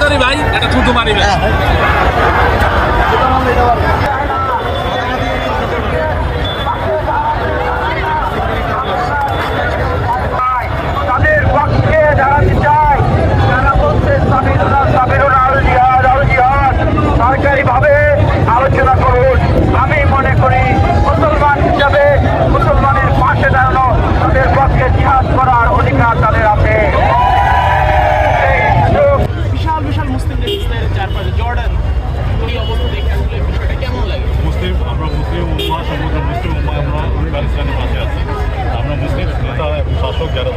মারি ভাই, এটা থুতু মারি ভাই। তাদের পক্ষে দাঁড়াতে চায়, যারা বলছে সরকারিভাবে আলোচনা করুন। আমি মনে করি মুসলমান হিসাবে মুসলমানের পাশে দাঁড়ানো, তাদের পক্ষে জিহাদ করার অধিকার তাদের আছে। বিশাল বিশাল মুসলিম দেশ ইসরায়েলের চারপাশে জর্ডান, এই অবস্থা দেখে আসলে বিষয়টা কেমন লাগে? আমরা মুসলিম উম্মাহ, সমগ্র মুসলিম উম্মাহ আমরা প্যালেস্টাইনের পাশে আছি। আমরা মুসলিম নেতা এবং শাসক যারা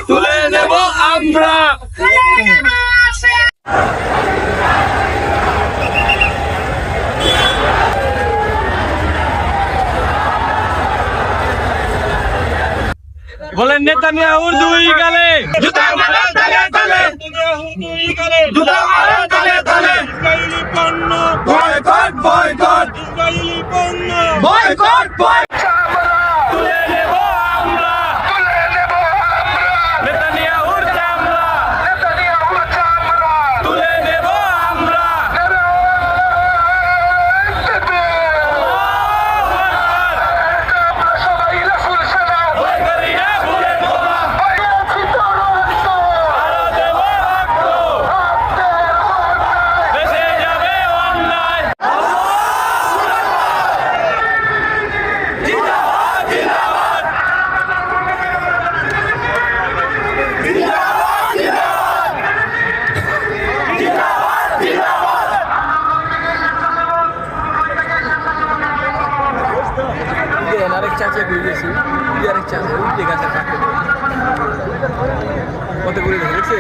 তুলে নেব আমরা। বলেন নেতানিয়াহুর দুই গালে জুতা মারো তালে তালে, জুতা মারো তালে তালে। ইসরায়েলি পণ্য বয়কট বয়কট, ইসরায়েলি পণ্য বয়কট বয়কট। তুলে নেব আমরা, তুলে নেব আমরা নেতানিয়াহুর চামড়া, নেতানিয়াহুর চামড়া তুলে নেব আমরা। সবাই রাসূল সাদা আরেক চাচা ঘুরে গেছি, আরেক চাচা উঠে গেছে কত করে দেখছে।